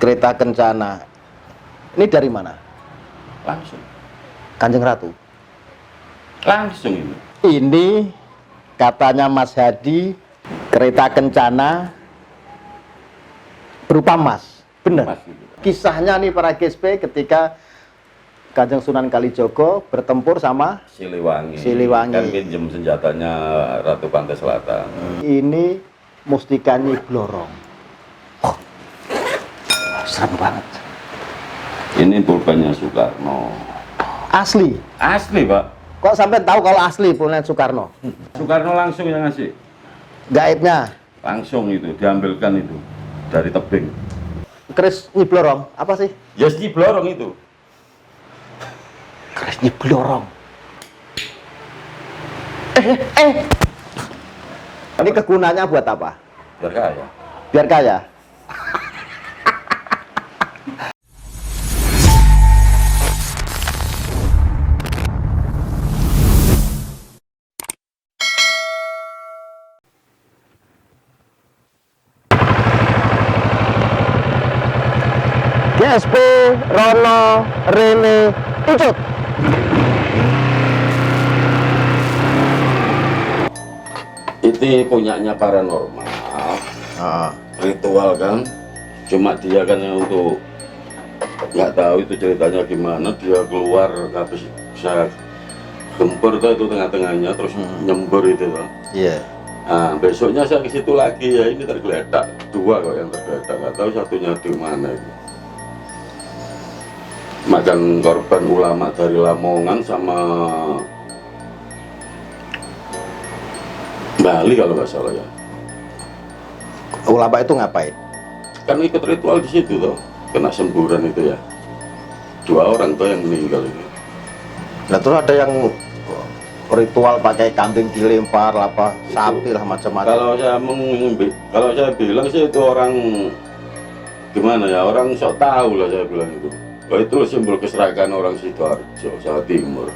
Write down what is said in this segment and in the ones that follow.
Kereta Kencana. Ini dari mana? Langsung. Kanjeng Ratu. Langsung ini. Ini katanya Mas Hadi, Kereta Kencana berupa emas. Benar. Mas, gitu. Kisahnya nih para GSP ketika Kanjeng Sunan Kalijogo bertempur sama Siliwangi. Siliwangi. Kan pinjem senjatanya Ratu Pantai Selatan. Ini Mustika Nyi Blorong. Oh, serem banget. Ini pulpennya Soekarno. Asli. Asli, Pak. Kok sampai tahu kalau asli pulpen Soekarno? Soekarno langsung yang ngasih. Gaibnya. Langsung itu diambilkan itu dari tebing. Keris Nyi Blorong apa sih? Ya si Blorong itu. Keris Nyi Blorong. Ini kegunaannya buat apa? Biar kaya. Biar kaya. GSP, Rono, Rene, Ucut. Itu punyanya paranormal. Ritual kan. Cuma dia kan yang untuk nggak tahu itu ceritanya gimana, dia keluar habis saya gempur tuh itu tengah-tengahnya terus nyembur itu tuh. Iya. Nah, besoknya saya ke situ lagi ya ini tergeletak dua kok yang tergeletak, nggak tahu satunya di mana itu. Makan korban ulama dari Lamongan sama Bali kalau nggak salah ya. Ulama itu ngapain? Kan ikut ritual di situ tuh, kena semburan itu ya. Dua orang tuh yang meninggal itu. Nah, terus ada yang ritual pakai kambing dilempar apa sapi lah macam-macam. Kalau saya bilang sih itu orang gimana ya, orang sok tahu lah saya bilang itu. Oh, itu simbol keserakahan orang Sidoarjo, Jawa Timur.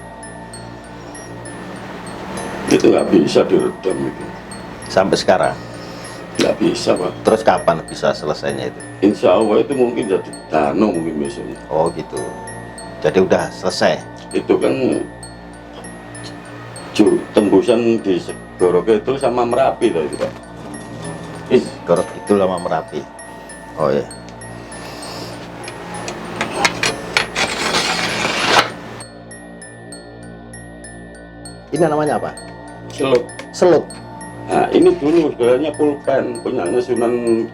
Itu nggak bisa diredam itu. Sampai sekarang Nggak bisa, Pak. terus kapan bisa selesainya itu? Insya Allah itu mungkin jadi danau mungkin besoknya. Oh gitu, jadi udah selesai. Itu kan tembusan di Segoro Kidul sama Merapi loh itu, Pak. Gorok itu lama Merapi. Oh ya. Ini namanya apa? Seluk. Seluk. Nah, ini dulu sebenarnya pulpen punyanya Sunan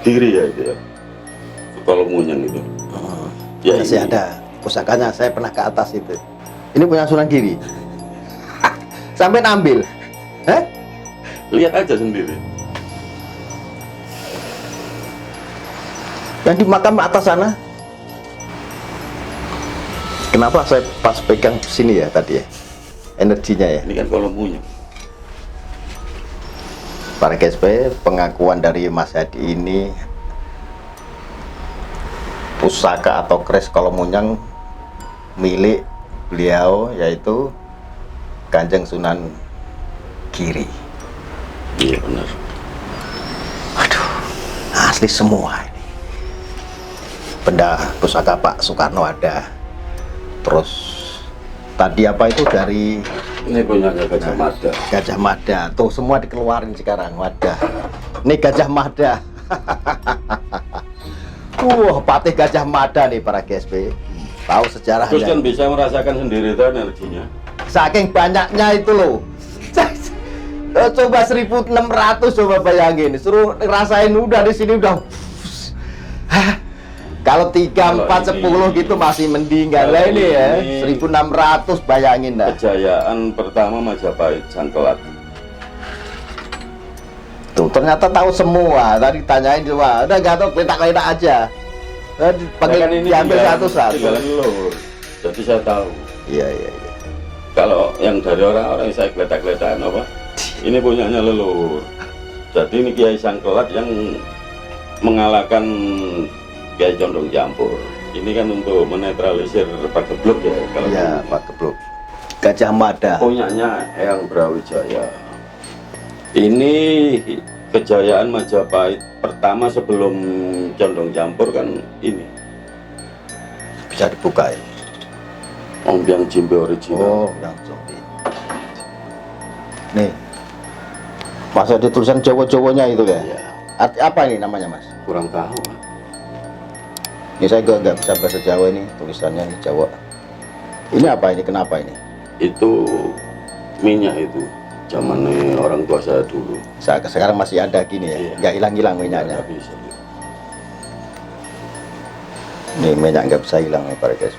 Giri ya itu ya. Kalau Munyang itu. Ya Masih ini. ada pusakanya, saya pernah ke atas itu. Ini punya Sunan Giri. Sampai ambil. Lihat aja sendiri. Yang di makam atas sana. Kenapa saya pas pegang sini ya tadi ya? Energinya ya. Ini kan kalau Munyang. Para GSP, pengakuan dari Mas Hadi ini pusaka atau keris Kolomunyang milik beliau, yaitu Kanjeng Sunan Giri. Iya benar. Aduh, asli semua ini. Benda pusaka Pak Soekarno ada. Terus tadi apa itu dari Ini punyanya Gajah Mada. Gajah Mada. Tuh semua dikeluarin sekarang. Wadah. Ini Gajah Mada. Patih Gajah Mada nih para GSP. Tahu sejarahnya. Terus kan bisa merasakan sendiri tuh energinya. Saking banyaknya itu loh. Coba 1.600 coba bayangin. Suruh rasain udah di sini udah. Kalau 3, 4, 10 gitu masih mending kan lah ini ya. 1.600 bayangin dah. Kejayaan pertama Majapahit Sangkelat. Tuh ternyata tahu semua. Tadi tanyain coba. Udah nggak tahu kletak-kletak aja. Panggil diambil satu-satu. Leluhur. Jadi saya tahu. Iya. Kalau yang dari orang-orang yang saya kletak-kletakan apa? Ini punyanya leluhur. Jadi ini Kiai Sangkelat yang mengalahkan Kiai Condong Campur. Ini kan untuk menetralisir Pak Geblok ya. Kalau Iya, Pak Geblok. Gajah Mada. punyanya Eyang Brawijaya. Ini kejayaan Majapahit pertama sebelum condong campur kan ini Bisa dibuka ya. Ombyang Jimbe original. Oh, yang zombie. Nih. Masa di tulisan Jawa-Jawanya itu ya? Ya, Arti apa ini namanya, Mas? kurang tahu. Ini saya nggak bisa bahasa Jawa ini, tulisannya nih Jawa. Ini apa ini? Kenapa ini? Itu minyak itu zamannya orang tua saya dulu. Sekarang masih ada gini ya, Iya. nggak hilang-hilang minyaknya. Nggak bisa. Nih minyak nggak bisa hilang nih para guys.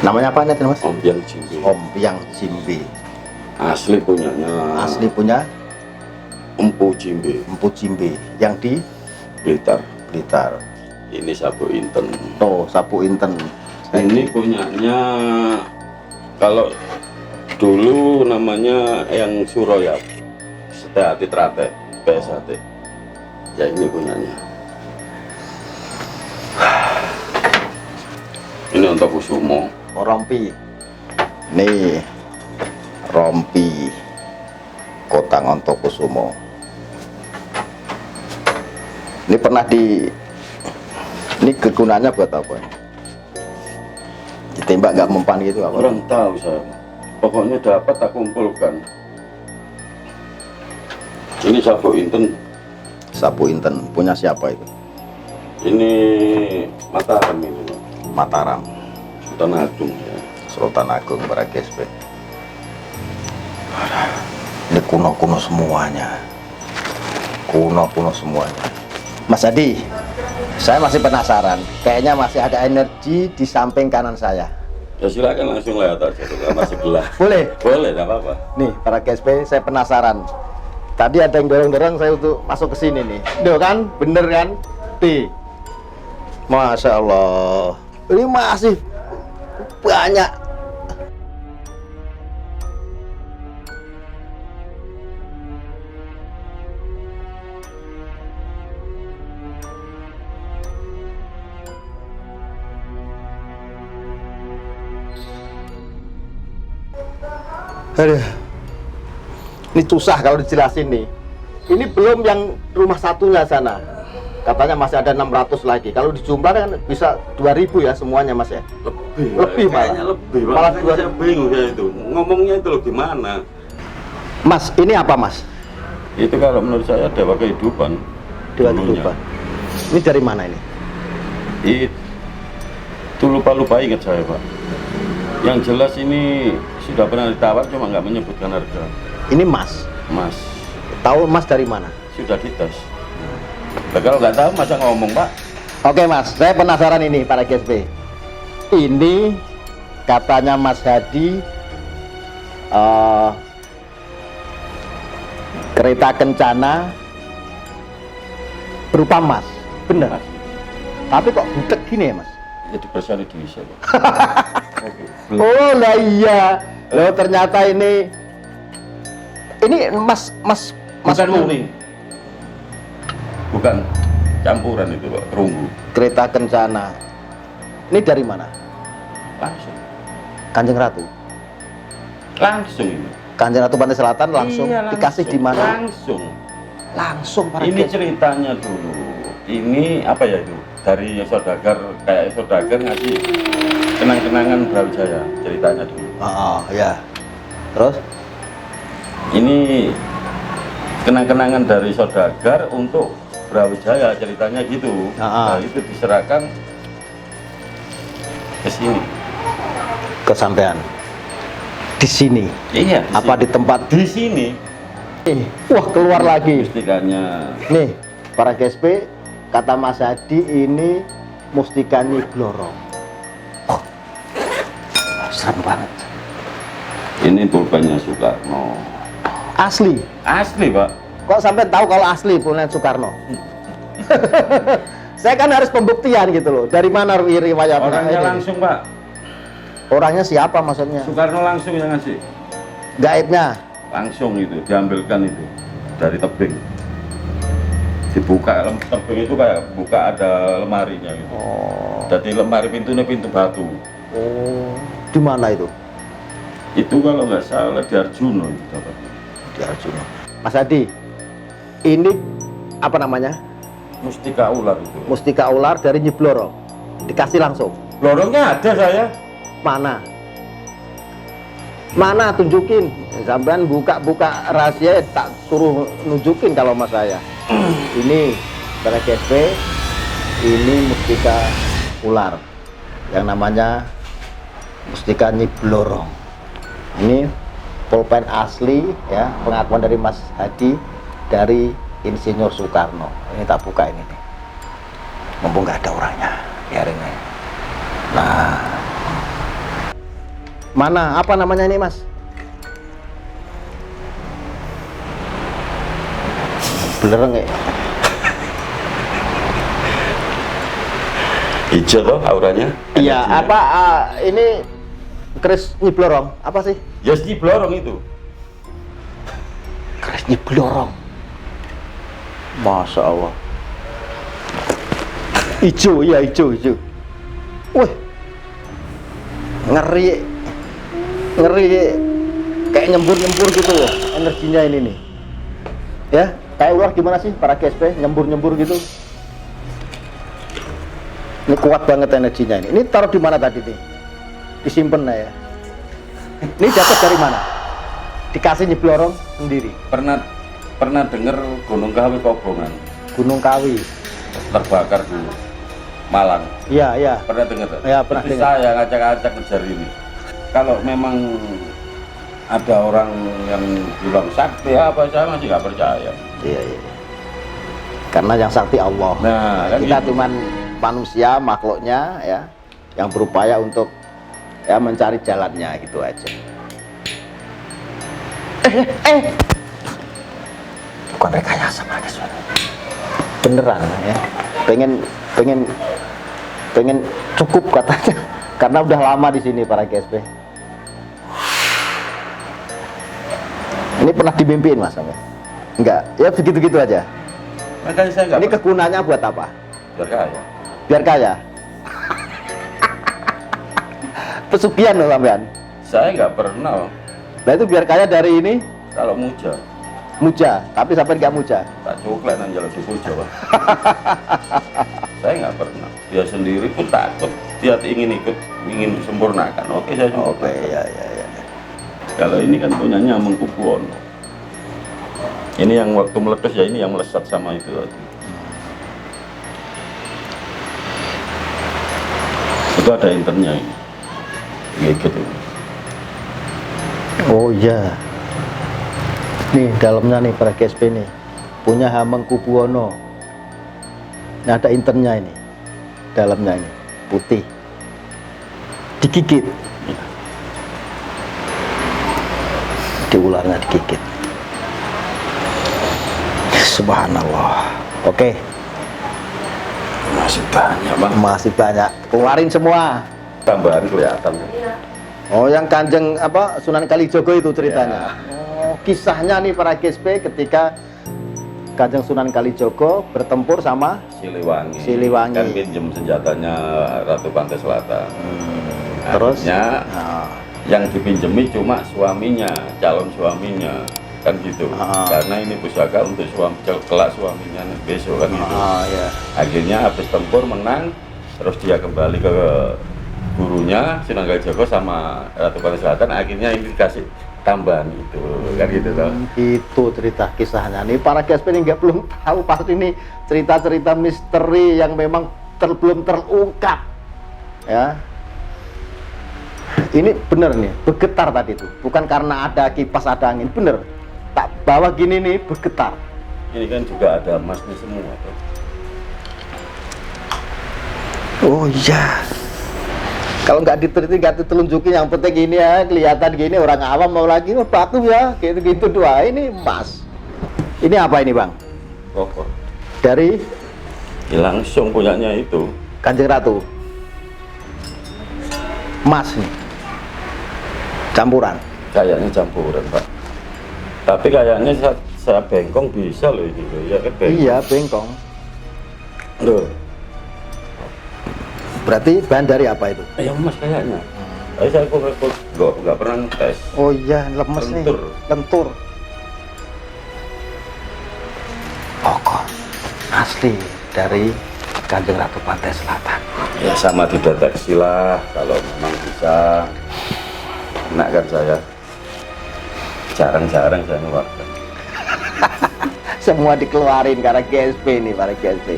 Namanya apa nih Mas? Ombyang Jimbe. Ombyang Jimbe. Asli punyanya. Asli punya Empu Jimbe, Empu Jimbe yang di Blitar. Blitar. Ini sabu inten. Oh, sapu inten. Ini punyanya kalau dulu namanya yang Suroyap, Sete Trate, PSAT. Ya ini punyanya. Ini untuk Kusumo. Oh, rompi. Nih rompi Kotang Ontokusumo. Ini pernah ini kegunaannya buat apa? Ditembak nggak mempan gitu apa? Kurang tahu saya. Pokoknya dapat tak kumpulkan. Ini sabu inten. Sapu inten punya siapa itu? Ini Mataram ini, Pak. Mataram, Sultan Agung ya. Sultan Agung para GSP. Ini kuno-kuno semuanya. Kuno-kuno semuanya. Mas Adi, saya masih penasaran. Kayaknya masih ada energi di samping kanan saya. Ya silakan langsung lihat aja tuh, masih belah. Boleh? Boleh, tidak apa-apa. Nih, para GSP, saya penasaran. Tadi ada yang dorong-dorong saya untuk masuk ke sini nih. Duh kan, bener kan? Masya Allah. Ini masih banyak. Aduh. Ini susah kalau dijelasin nih. Ini belum yang rumah satunya sana. Katanya masih ada 600 lagi. Kalau dijumlah kan bisa 2000 ya semuanya Mas ya. Lebih malah. Kayaknya lebih. Malah Malah saya bingung ya itu. Ngomongnya itu loh gimana? Mas, ini apa Mas? Itu kalau menurut saya dewa kehidupan. Dewa dulunya. kehidupan. Ini dari mana ini? Itu lupa-lupa ingat saya, Pak. Yang jelas ini sudah pernah ditawar cuma nggak menyebutkan harga. Ini Mas. Mas, Tahu Mas dari mana? sudah dites. Nah, kalau nggak tahu masa ngomong, Pak? Oke Mas, saya penasaran ini para GSP. Ini katanya Mas Hadi kereta kencana berupa emas, benar? Mas. Tapi kok butek gini ya Mas? Jadi persani diisi, Pak. Oh lah iya, loh ternyata ini Mas Bukan murni. Bukan campuran itu, Pak, terunggu. kereta kencana. Ini dari mana? Langsung. Kanjeng Ratu. Langsung ini. Kanjeng Ratu Pantai Selatan langsung Iya, dikasih di mana? Langsung. Langsung para Ini GSP. ceritanya dulu. Ini apa ya itu? Dari saudagar, kayak saudagar ngasih kenang-kenangan Brawijaya ceritanya dulu. Oh ya. Terus? Ini kenang-kenangan dari saudagar untuk Brawijaya ceritanya gitu. Ah. Nah, itu diserahkan ke sini. Kesampean di sini. Iya. Apa di tempat di sini? wah keluar lagi. Mustikanya. Nih, para GSP, kata Mas Hadi ini mustika Nyi Bloro. Oh, serem banget. Ini pulpennya Soekarno. Asli. Asli, Pak. Kok sampai tahu kalau asli pulpen Soekarno? Saya kan harus pembuktian gitu loh. Dari mana riwayat Orangnya ini? langsung, Pak. Orangnya siapa maksudnya? Soekarno langsung yang ngasih. Gaibnya. Langsung itu diambilkan itu dari tebing. Dibuka tebing itu kayak buka ada lemarinya gitu. Oh. Jadi lemari pintunya pintu batu. Oh. Di mana itu? Itu kalau nggak salah di Arjuna itu dapat. Ki Arjuna. Mas Hadi, ini apa namanya? Mustika ular itu. Mustika ular dari Nyi Blorong. Dikasih langsung. Lorongnya ada saya. Mana? Mana tunjukin. Sampean buka rahasia tak suruh nunjukin kalau mas saya. Ini para GSP, ini mustika ular yang namanya mustika Nyi Blorong. Ini pulpen asli ya, pengakuan dari Mas Hadi dari Insinyur Soekarno. Ini tak buka ini nih. Mumpung nggak ada orangnya, biarin aja. Nah, mana? Apa namanya ini, Mas? Belereng ya? Hijau toh auranya? Iya. Energinya. Apa? Ini keris Nyi Blorong. Apa sih? Ya Nyi Blorong itu. Keris Nyi Blorong. Masya Allah. Ijo, iya ijo. Wih, ngeri, kayak nyembur gitu loh energinya ini nih. Ya, kayak ular gimana sih para GSP nyembur gitu. Ini kuat banget energinya ini. Ini taruh di mana tadi nih? Disimpan ya. Ini dapat dari mana? Dikasih Nyi Blorong sendiri. Pernah dengar Gunung Kawi Kobongan Gunung Kawi. terbakar di Malang. Iya. Pernah dengar? Ya, pernah Itu dengar. saya ngacak-ngacak ngejar ini. Kalau memang ada orang yang bilang sakti apa, saya masih nggak percaya. Iya. Karena yang sakti Allah. Nah, kan Kita gitu. cuman manusia, makhluknya ya, yang berupaya untuk ya mencari jalannya gitu aja. Bukan rekayasa Mas. Beneran ya. Pengen cukup katanya. Karena udah lama di sini para GSP. Ini pernah dimimpiin Mas sampai? Enggak, ya begitu-gitu aja. Makanya saya nggak Ini kegunaannya buat apa? percaya. Biar kaya. Pesugihan loh sampean. Saya nggak pernah Nah itu biar kaya dari ini kalau muja, tapi sampai nggak muja. tak coklat nang jalan suku Jawa. Saya nggak pernah. Dia sendiri pun takut. Dia ingin disempurnakan. Oke, saya juga. Oke, ya. Kalau ini kan punyanya Mengkubuwono. Ini yang waktu meletus ya, ini yang melesat sama itu tadi. Itu ada internya ini. Gitu. Oh iya. Nih dalamnya nih para GSP nih punya Hamengkubuwono. Nah ada internya ini, dalamnya ini putih, digigit, di ularnya digigit. Subhanallah. Oke, Masih banyak bang. masih banyak. Keluarin semua. Tambahan kelihatan. Oh, yang Kanjeng apa Sunan Kalijogo itu ceritanya. Oh, kisahnya nih para GSP ketika Kanjeng Sunan Kalijogo bertempur sama Siliwangi. Kan pinjem senjatanya Ratu Pantai Selatan. Terus Akhirnya, nah, yang dipinjemi cuma suaminya, calon suaminya, kan gitu. Karena ini pusaka untuk kelak suaminya besok kan gitu. ya. Akhirnya habis tempur menang, terus dia kembali ke gurunya Sunan Kalijogo sama Ratu Pantai Selatan. Akhirnya ini dikasih tambahan itu, kan gitu toh. Itu cerita kisahnya nih para GSP ini belum tahu pasti ini cerita-cerita misteri yang memang belum terungkap ya. Ini bener nih bergetar tadi tuh, bukan karena ada kipas ada angin, bener tak bawa gini nih bergetar. Ini kan juga ada emasnya semua toh. Oh iya, kalau nggak diteliti nggak ditelunjukin, yang penting ini ya kelihatan gini, orang awam mau lagi oh batu ya gitu doa. Ini emas. Ini apa ini bang? Kokoh. Dari Ya, langsung punyanya itu. Kanjeng Ratu. Emas nih, campuran. Kayaknya campuran pak. Tapi kayaknya saya bengkong bisa loh ini loh. Ya kan bengkong. Iya bengkong. Loh. Berarti bahan dari apa itu? Ya emas kayaknya. Tapi saya kok nggak pernah tes. Oh iya lemes nih, Lentur. lentur. asli dari Kanjeng Ratu Pantai Selatan. Ya sama dideteksi lah kalau memang bisa. Enak kan saya. Jarang-jarang saya ngeluarkan. Semua dikeluarin karena GSP nih para GSP.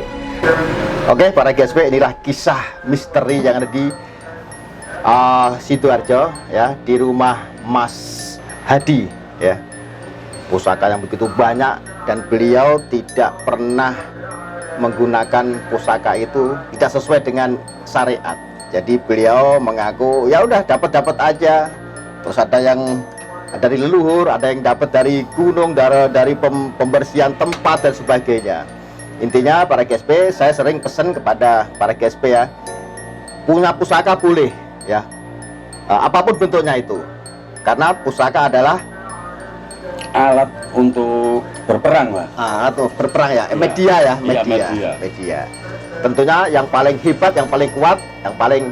Oke para GSP, inilah kisah misteri yang ada di Sidoarjo ya, di rumah Mas Hadi ya. Pusaka yang begitu banyak dan beliau tidak pernah menggunakan pusaka itu tidak sesuai dengan syariat. Jadi beliau mengaku ya udah dapat aja. Terus ada yang dari leluhur, ada yang dapat dari gunung, dari pembersihan tempat dan sebagainya. Intinya para GSP, saya sering pesan kepada para GSP ya, punya pusaka boleh ya, apapun bentuknya itu, karena pusaka adalah Alat untuk berperang lah. atau berperang ya, media. Tentunya yang paling hebat, yang paling kuat, yang paling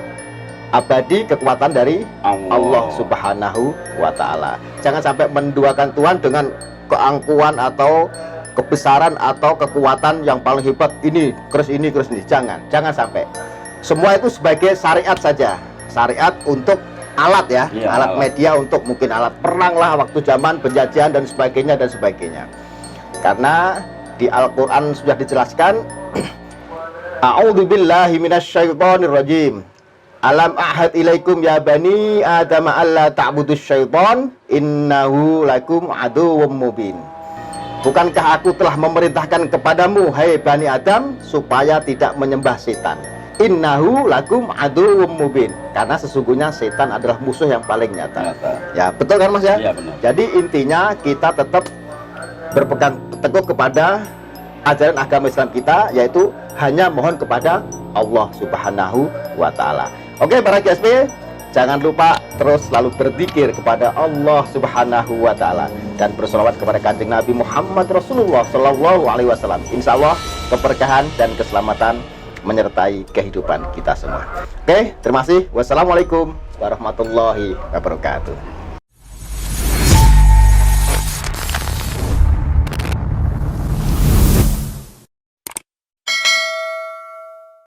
abadi kekuatan dari Allah Subhanahu wa Ta'ala. Jangan sampai menduakan Tuhan dengan keangkuhan atau kebesaran atau kekuatan yang paling hebat, ini keris ini. Jangan sampai. Semua itu sebagai syariat saja, syariat untuk alat ya, alat media untuk mungkin alat perang lah waktu zaman penjajahan dan sebagainya. Karena di Al-Quran sudah dijelaskan, A'udzubillahi minasyaitonirrajim. Alam ahad ilaikum ya bani Adam alla ta'budus syaiton innahu lakum aduwwum mubin. Bukankah aku telah memerintahkan kepadamu hai Bani Adam supaya tidak menyembah setan. Innahu lakum aduwwum mubin. Karena sesungguhnya setan adalah musuh yang paling nyata. Ya betul kan Mas ya? Iya benar. Jadi intinya kita tetap berpegang teguh kepada ajaran agama Islam kita, yaitu hanya mohon kepada Allah Subhanahu wa Ta'ala. Oke para GSP, jangan lupa terus selalu berzikir kepada Allah Subhanahu wa Ta'ala dan berselawat kepada Kanjeng Nabi Muhammad Rasulullah Shallallahu Alaihi Wasallam. Insya Allah keberkahan dan keselamatan menyertai kehidupan kita semua. Oke, terima kasih. Wassalamualaikum warahmatullahi wabarakatuh.